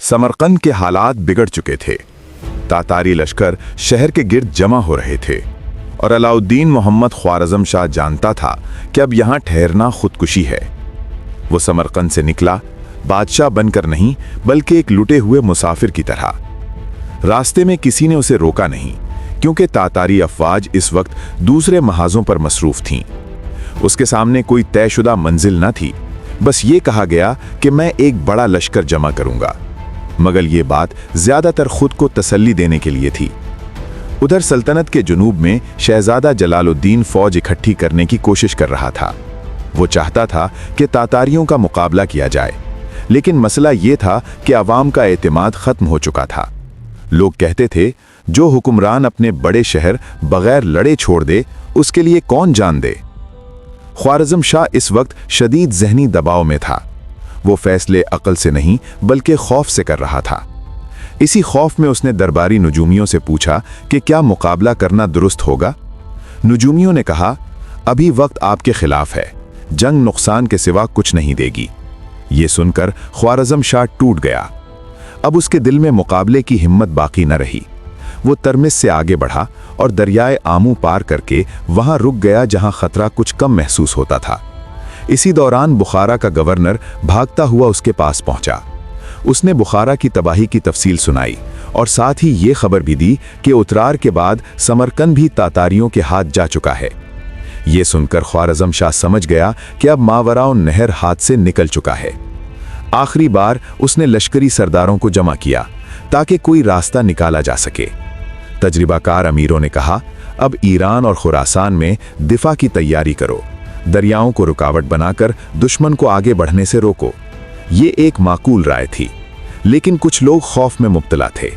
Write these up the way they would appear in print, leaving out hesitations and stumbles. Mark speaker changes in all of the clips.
Speaker 1: समरकंद के हालात बिगड़ चुके थे। तातारी लश्कर शहर के गिर्द जमा हो रहे थे और अलाउद्दीन मोहम्मद ख्वारज़म शाह जानता था कि अब यहाँ ठहरना खुदकुशी है। वो समरकंद से निकला, बादशाह बनकर नहीं बल्कि एक लुटे हुए मुसाफिर की तरह। रास्ते में किसी ने उसे रोका नहीं, क्योंकि तातारी अफवाज इस वक्त दूसरे महाजों पर मसरूफ थीं। उसके सामने कोई तयशुदा मंजिल न थी, बस ये कहा गया कि मैं एक बड़ा लश्कर जमा करूंगा, मगर ये बात ज्यादातर खुद को तसल्ली देने के लिए थी। उधर सल्तनत के जुनूब में शहजादा जलालुद्दीन फौज इकट्ठी करने की कोशिश कर रहा था। वो चाहता था कि तातारियों का मुकाबला किया जाए, लेकिन मसला ये था कि अवाम का एतमाद खत्म हो चुका था। लोग कहते थे, जो हुक्मरान अपने बड़े शहर बगैर लड़े छोड़ दे, उसके लिए कौन जान दे। ख्वारज़म शाह इस वक्त शदीद ज़हनी दबाव में था। वो फैसले अक्ल से नहीं बल्कि खौफ से कर रहा था। इसी खौफ में उसने दरबारी नुजूमियों से पूछा कि क्या मुकाबला करना दुरुस्त होगा। नुजूमियों ने कहा, अभी वक्त आपके खिलाफ है, जंग नुकसान के सिवा कुछ नहीं देगी। ये सुनकर ख्वारज़म शाह टूट गया। अब उसके दिल में मुकाबले की हिम्मत बाकी न रही। वो तरमिस से आगे बढ़ा और दरियाए आमू पार करके वहां रुक गया जहां खतरा कुछ कम महसूस होता था। इसी दौरान बुखारा का गवर्नर भागता हुआ उसके पास पहुंचा। उसने बुखारा की तबाही की तफसील सुनाई और साथ ही ये खबर भी दी कि उतरार के बाद समरकंद भी तातारियों के हाथ जा चुका है। ये सुनकर ख्वारज़म शाह समझ गया कि अब मावराओं नहर हाथ से निकल चुका है। आखिरी बार उसने लश्करी सरदारों को जमा किया ताकि कोई रास्ता निकाला जा सके। तजरिबाकार अमीरों ने कहा, अब ईरान और खुरासान में दिफा की तैयारी करो, दरियाओं को रुकावट बनाकर दुश्मन को आगे बढ़ने से रोको। ये एक माकूल राय थी, लेकिन कुछ लोग खौफ में मुब्तला थे।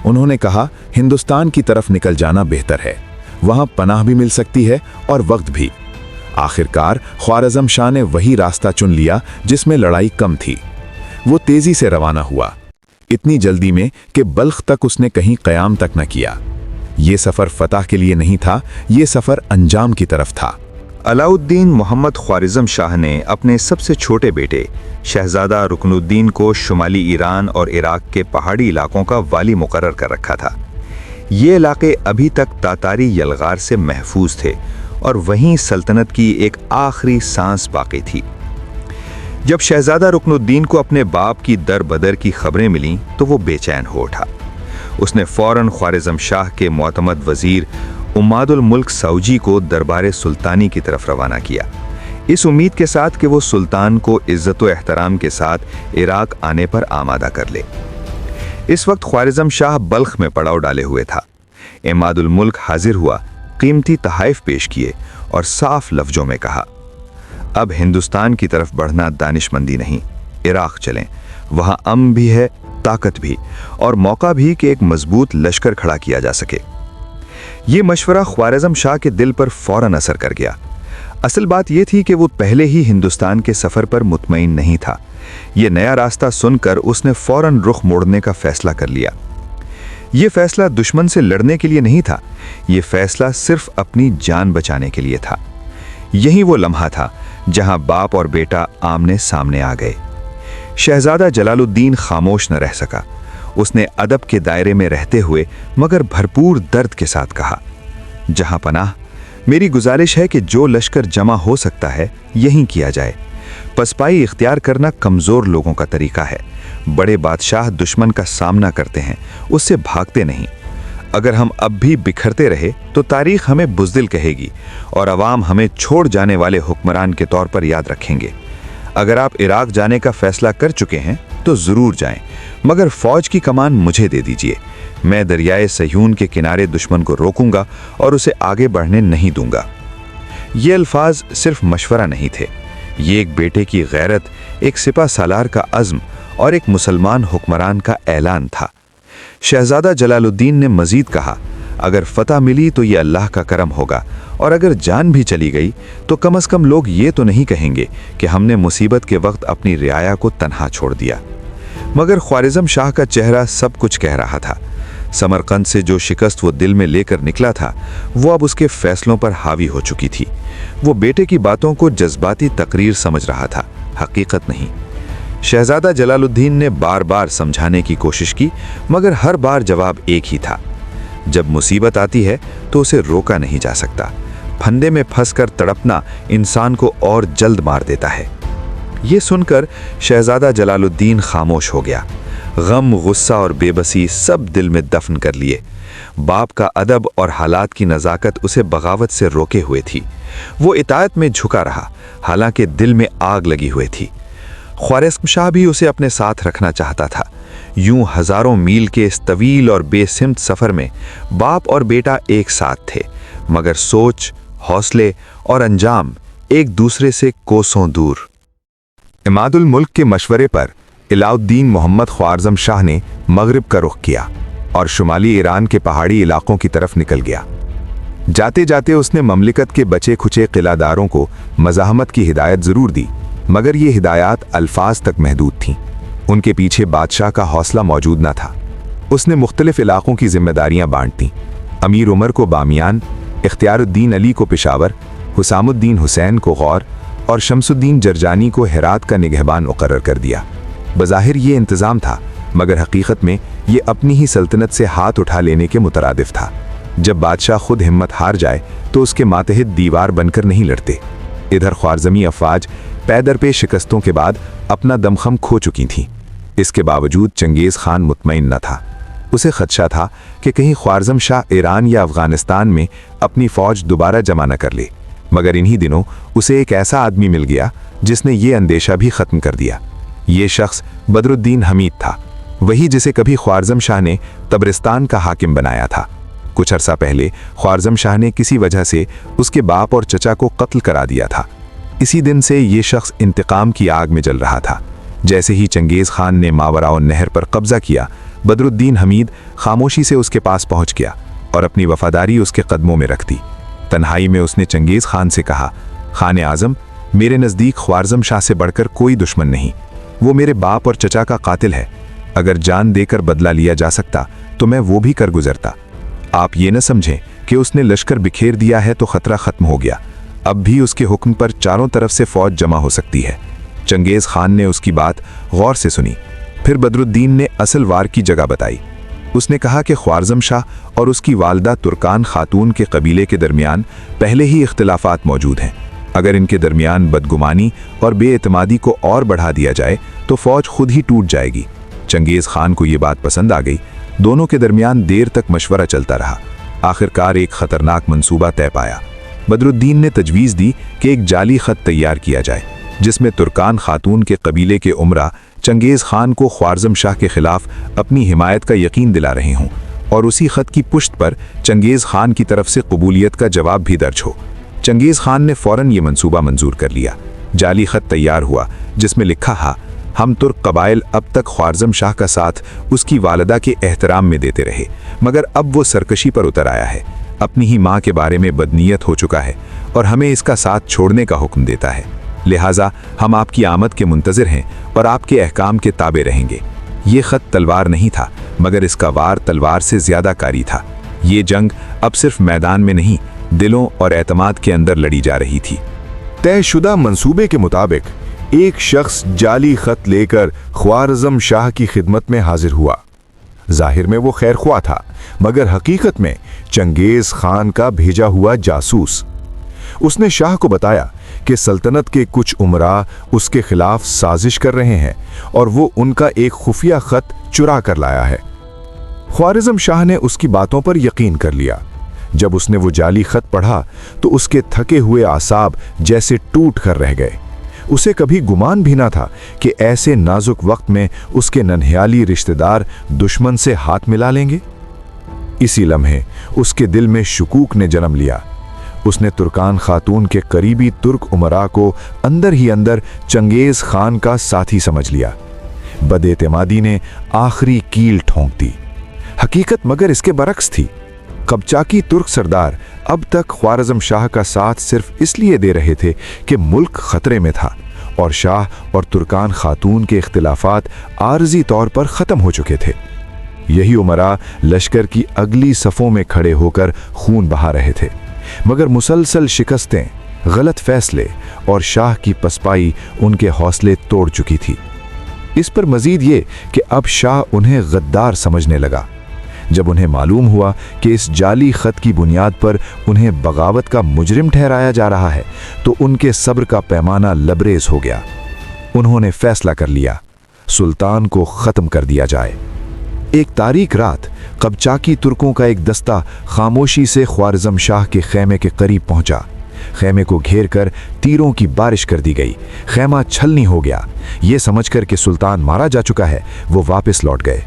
Speaker 1: उन्होंने कहा, हिंदुस्तान की तरफ निकल जाना बेहतर है, वहां पनाह भी मिल सकती है और वक्त भी। आखिरकार ख्वारज़म शाह ने वही रास्ता चुन लिया जिसमें लड़ाई कम थी। वो तेजी से रवाना हुआ, इतनी जल्दी में कि बल्ख तक उसने कहीं क़याम तक न किया। ये सफ़र फतह के लिए नहीं था, ये सफ़र अंजाम की तरफ था।
Speaker 2: अलाउद्दीन मोहम्मद ख्वारिज़म शाह ने अपने सबसे छोटे बेटे शहजादा रुकनुद्दीन को शुमाली ईरान और इराक के पहाड़ी इलाकों का वाली मुकर्रर कर रखा था। ये इलाके अभी तक तातारी यलगार से महफूज थे और वहीं सल्तनत की एक आखिरी सांस बाकी थी। जब शहजादा रुकनुद्दीन को अपने बाप की दर बदर की खबरें मिलीं तो वो बेचैन हो उठा। उसने फौरन ख्वारिज़म शाह के मोतमद वज़ीर उम्मादुल मुल्क सऊजी को दरबार सुल्तानी की तरफ रवाना किया, इस उम्मीद के साथ कि वो सुल्तान को इज्जत व एहतराम के साथ इराक आने पर आमादा कर ले। इस वक्त ख्वारिज़म शाह बल्ख में पड़ाव डाले हुए था। इमादुल मुल्क हाजिर हुआ, कीमती तहाइफ पेश किए और साफ लफ्जों में कहा, अब हिंदुस्तान की तरफ बढ़ना दानिशमंदी नहीं, इराक चलें, वहां अमन भी है, ताकत भी और मौका भी कि एक मजबूत लश्कर खड़ा किया जा सके। ये मशवरा ख्वारिज़म शाह के दिल पर फौरन असर कर गया। असल बात यह थी कि वो पहले ही हिंदुस्तान के सफ़र पर मुतमईन नहीं था। ये नया रास्ता सुनकर उसने फौरन रुख मोड़ने का फैसला कर लिया। ये फैसला दुश्मन से लड़ने के लिए नहीं था, ये फैसला सिर्फ अपनी जान बचाने के लिए था। यही वो लम्हा था जहां बाप और बेटा आमने सामने आ गए। शहजादा जलालुद्दीन खामोश न रह सका। उसने अदब के दायरे में रहते हुए मगर भरपूर दर्द के साथ कहा, जहां पनाह, मेरी गुजारिश है कि जो लश्कर जमा हो सकता है यहीं किया जाए। पसपाई इख्तियार करना कमज़ोर लोगों का तरीका है। बड़े बादशाह दुश्मन का सामना करते हैं, उससे भागते नहीं। अगर हम अब भी बिखरते रहे तो तारीख हमें बुज़दिल कहेगी और अवाम हमें छोड़ जाने वाले हुक्मरान के तौर पर याद रखेंगे। अगर आप इराक जाने का फैसला कर चुके हैं तो ज़रूर जाएं, मगर फ़ौज की कमान मुझे दे दीजिए। मैं दरियाए सयून के किनारे दुश्मन को रोकूंगा और उसे आगे बढ़ने नहीं दूंगा। ये अल्फाज सिर्फ मशवरा नहीं थे, ये एक बेटे की गैरत, एक सिपा सालार का अज़्म और एक मुसलमान हुक्मरान का ऐलान था। शहजादा जलालुद्दीन ने मजीद कहा, अगर फतह मिली तो ये अल्लाह का करम होगा और अगर जान भी चली गई तो कम अज़ कम लोग ये तो नहीं कहेंगे कि हमने मुसीबत के वक्त अपनी रियाया को तन्हा छोड़ दिया। मगर ख्वारिज़म शाह का चेहरा सब कुछ कह रहा था। समरकंद से जो शिकस्त वो दिल में लेकर निकला था वो अब उसके फैसलों पर हावी हो चुकी थी। वो बेटे की बातों को जज्बाती तकरीर समझ रहा था, हकीकत नहीं। शहजादा जलालुद्दीन ने बार बार समझाने की कोशिश की, मगर हर बार जवाब एक ही था। जब मुसीबत आती है तो उसे रोका नहीं जा सकता। फंदे में फंसकर तड़पना इंसान को और जल्द मार देता है। ये सुनकर शहजादा जलालुद्दीन खामोश हो गया। गम, गुस्सा और बेबसी सब दिल में दफन कर लिए। बाप का अदब और हालात की नज़ाकत उसे बगावत से रोके हुए थी। वो इताअत में झुका रहा, हालांकि दिल में आग लगी हुई थी। ख्वारिज़्म शाह भी उसे अपने साथ रखना चाहता था। यूं हजारों मील के इस तवील और बेसिमत सफ़र में बाप और बेटा एक साथ थे, मगर सोच, हौसले और अंजाम एक दूसरे से कोसों दूर। इमादुल मुल्क के मशवरे पर अलाउद्दीन मोहम्मद ख्वारिज़्म शाह ने मगरिब का रुख किया और शुमाली ईरान के पहाड़ी इलाकों की तरफ निकल गया। जाते जाते उसने ममलिकत के बचे खुचे किलादारों को मज़ाहमत की हिदायत ज़रूर दी, मगर ये हिदायत अल्फाज तक महदूद थीं। उनके पीछे बादशाह का हौसला मौजूद न था। उसने मुख्तलिफ इलाकों की जिम्मेदारियां बांट दीं। अमीर उमर को बामियान, इख्तियारुद्दीन अली को पेशावर, हुसामुद्दीन हुसैन को गौर और शमसुद्दीन जरजानी को हेरात का निगहबान मुकर्रर कर दिया। बज़ाहिर ये इंतज़ाम था, मगर हकीकत में ये अपनी ही सल्तनत से हाथ उठा लेने के मुतरादिफ था। जब बादशाह खुद हिम्मत हार जाए तो उसके मातहत दीवार बनकर नहीं लड़ते। इधर ख्वारिज़मी अफवाज पैदर पे शिकस्तों के बाद अपना दमखम खो चुकी थीं। इसके बावजूद चंगेज़ खान मुतमईन न था। उसे खदशा था कि कहीं ख्वारिज़्म शाह ईरान या अफ़गानिस्तान में अपनी फ़ौज दोबारा जमा न कर ले, मगर इन्हीं दिनों उसे एक ऐसा आदमी मिल गया जिसने ये अंदेशा भी ख़त्म कर दिया। ये शख्स बदरुद्दीन हमीद था, वही जिसे कभी ख्वारिज़्म शाह ने तबरिस्तान का हाकिम बनाया था। कुछ अरसा पहले ख्वारिज़्म शाह ने किसी वजह से उसके बाप और चचा को कत्ल करा दिया था। इसी दिन से ये शख्स इंतकाम की आग में जल रहा था। जैसे ही चंगेज़ खान ने मावराओ नहर पर कब्जा किया, बदरुद्दीन हमीद खामोशी से उसके पास पहुंच गया और अपनी वफादारी उसके कदमों में रख दी। तन्हाई में उसने चंगेज़ खान से कहा, खाने आज़म, मेरे नज़दीक ख्वारिज़्म शाह से बढ़कर कोई दुश्मन नहीं। वो मेरे बाप और चचा का कातिल है। अगर जान देकर बदला लिया जा सकता तो मैं वो भी कर गुजरता। आप ये न समझें कि उसने लश्कर बिखेर दिया है तो खतरा खत्म हो गया। अब भी उसके हुक्म पर चारों तरफ से फौज जमा हो सकती है। चंगेज़ खान ने उसकी बात गौर से सुनी। फिर बदरुद्दीन ने असल वार की जगह बताई। उसने कहा कि ख्वारिज़्म शाह और उसकी वालदा तुर्कान खातून के कबीले के दरमियान पहले ही इख्तिलाफात मौजूद हैं। अगर इनके दरमियान बदगुमानी और बेएतमादी को और बढ़ा दिया जाए तो फौज खुद ही टूट जाएगी। चंगेज़ खान को ये बात पसंद आ गई। दोनों के दरमियान देर तक मशवरा चलता रहा। आखिरकार एक खतरनाक मंसूबा तय पाया। बदरुद्दीन ने तजवीज़ दी कि एक जाली खत तैयार किया जाए, जिसमें तुर्कान खातून के कबीले के उमरा चंगेज़ खान को ख्वारिज़्म शाह के खिलाफ अपनी हिमायत का यकीन दिला रहे हों और उसी खत की पुष्ट पर चंगेज़ खान की तरफ से कबूलियत का जवाब भी दर्ज हो। चंगेज़ खान ने फ़ौरन ये मंसूबा मंजूर कर लिया। जाली खत तैयार हुआ जिसमें लिखा हा, हम तुर्क कबाइल अब तक ख्वारिज़्म शाह का साथ उसकी वालदा के एहतराम में देते रहे, मगर अब वो सरकशी पर उतर आया है। अपनी ही माँ के बारे में बदनीयत हो चुका है और हमें इसका साथ छोड़ने का हुक्म देता है। लिहाजा हम आपकी आमद के मुंतज़िर हैं और आपके अहकाम के ताबे रहेंगे। ये ख़त तलवार नहीं था, मगर इसका वार तलवार से ज़्यादा कारी था। ये जंग अब सिर्फ मैदान में नहीं, दिलों और एतमाद के अंदर लड़ी जा रही थी।
Speaker 1: तयशुदा मंसूबे के मुताबिक एक शख्स जाली खत लेकर ख्वारिज़्म शाह की खिदमत में हाजिर हुआ। जाहिर में वो खैरख्वाह था, मगर हकीकत में चंगेज़ खान का भेजा हुआ जासूस। उसने शाह को बताया कि सल्तनत के कुछ उमरा उसके खिलाफ साजिश कर रहे हैं और वो उनका एक खुफिया खत चुरा कर लाया है। ख्वारिज़्म शाह ने उसकी बातों पर यकीन कर लिया। जब उसने वो जाली खत पढ़ा तो उसके थके हुए आसाब जैसे टूट कर रह गए। उसे कभी गुमान भी ना था कि ऐसे नाजुक वक्त में उसके नन्ह्याली रिश्तेदार दुश्मन से हाथ मिला लेंगे। इसी लम्हे उसके दिल में शुकूक ने जन्म लिया। उसने तुर्कान खातून के करीबी तुर्क उमरा को अंदर ही अंदर चंगेज़ खान का साथी समझ लिया। बदएतमादी ने आखिरी कील ठोंक दी। हकीकत मगर इसके बरक्स थी। कबचाकी तुर्क सरदार अब तक ख्वारिज़्म शाह का साथ सिर्फ इसलिए दे रहे थे कि मुल्क खतरे में था और शाह और तुर्कान खातून के इख्तिलाफात आर्जी तौर पर ख़त्म हो चुके थे। यही उमरा लश्कर की अगली सफ़ों में खड़े होकर खून बहा रहे थे, मगर मुसलसल शिकस्तें, गलत फैसले और शाह की पसपाई उनके हौसले तोड़ चुकी थी। इस पर मजीद ये कि अब शाह उन्हें गद्दार समझने लगा। जब उन्हें मालूम हुआ कि इस जाली खत की बुनियाद पर उन्हें बगावत का मुजरिम ठहराया जा रहा है, तो उनके सब्र का पैमाना लबरेज हो गया। उन्होंने फैसला कर लिया, सुल्तान को ख़त्म कर दिया जाए। एक तारीख रात कबचाकी तुर्कों का एक दस्ता खामोशी से ख्वारिज़म शाह के खैमे के करीब पहुंचा। खैमे को घेर कर तीरों की बारिश कर दी गई। खैमा छलनी हो गया। ये समझकर कि सुल्तान मारा जा चुका है, वो वापस लौट गए।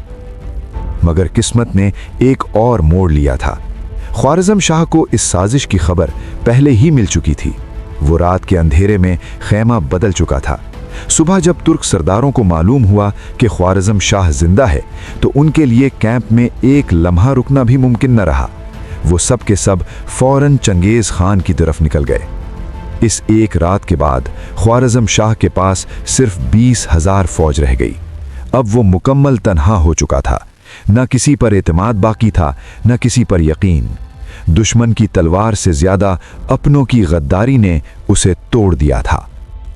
Speaker 1: मगर किस्मत ने एक और मोड़ लिया था। ख्वारिज़म शाह को इस साजिश की खबर पहले ही मिल चुकी थी। वो रात के अंधेरे में खैमा बदल चुका था। सुबह जब तुर्क सरदारों को मालूम हुआ कि ख्वारिज़म शाह जिंदा है, तो उनके लिए कैंप में एक लम्हा रुकना भी मुमकिन न रहा। वो सब के सब फौरन चंगेज़ खान की तरफ निकल गए। इस एक रात के बाद ख्वारिज़म शाह के पास सिर्फ 20,000 फौज रह गई। अब वो मुकम्मल तन्हा हो चुका था। न किसी पर एतमाद बाकी था, न किसी पर यकीन। दुश्मन की तलवार से ज्यादा अपनों की गद्दारी ने उसे तोड़ दिया था।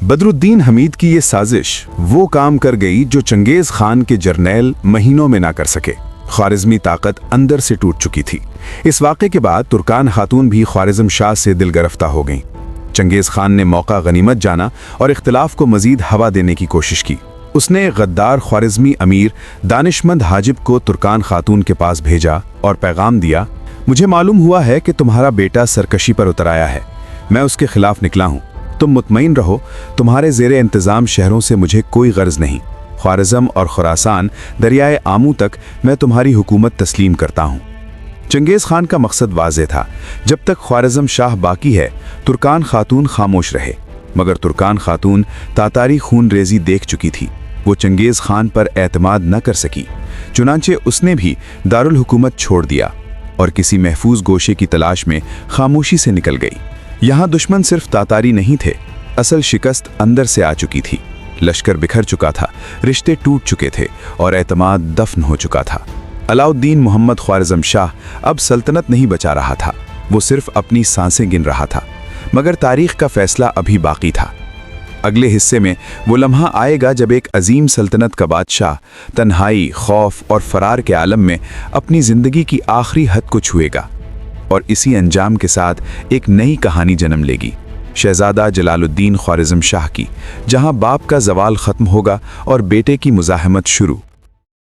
Speaker 3: बदरुद्दीन हमीद की ये साजिश वो काम कर गई जो चंगेज़ खान के जर्नैल महीनों में ना कर सके। ख्वारिज़मी ताकत अंदर से टूट चुकी थी। इस वाक़े के बाद तुर्कान खातून भी ख्वारिज़म शाह से दिल गिरफ्ता हो गईं। चंगेज़ खान ने मौका गनीमत जाना और इख्तिलाफ को मजीद हवा देने की कोशिश की। उसने गद्दार ख्वारिज़मी अमीर दानिशमंद हाजिब को तुर्कान खातून के पास भेजा और पैगाम दिया, मुझे मालूम हुआ है कि तुम्हारा बेटा सरकशी पर उतर आया है। मैं उसके खिलाफ निकला हूँ। तुम मुतमईन रहो, तुम्हारे ज़ेरे इंतज़ाम शहरों से मुझे कोई गर्ज नहीं। ख्वारिज़म और खुरासान दरियाए आमू तक मैं तुम्हारी हुकूमत तस्लीम करता हूँ। चंगेज़ खान का मकसद वाज़ेह था। जब तक ख्वारिज़म शाह बाकी है, तुर्कान खातून खामोश रहे। मगर तुर्कान खातून तातारी खून रेजी देख चुकी थी। वो चंगेज़ खान पर एतमाद न कर सकी। चुनांचे उसने भी दारुल हुकूमत छोड़ दिया और किसी महफूज गोशे की तलाश में खामोशी से निकल गई। यहाँ दुश्मन सिर्फ तातारी नहीं थे, असल शिकस्त अंदर से आ चुकी थी। लश्कर बिखर चुका था, रिश्ते टूट चुके थे और एतमाद दफन हो चुका था। अलाउद्दीन मोहम्मद ख्वारिज़म शाह अब सल्तनत नहीं बचा रहा था, वो सिर्फ अपनी सांसें गिन रहा था। मगर तारीख का फैसला अभी बाकी था। अगले हिस्से में वो लम्हा आएगा जब एक अजीम सल्तनत का बादशाह तन्हाई, खौफ और फरार के आलम में अपनी ज़िंदगी की आखिरी हद को छुएगा। और इसी अंजाम के साथ एक नई कहानी जन्म लेगी, शहजादा जलालुद्दीन ख्वारिज़म शाह की, जहां बाप का ज़वाल ख़त्म होगा और बेटे की मुज़ाहमत शुरू।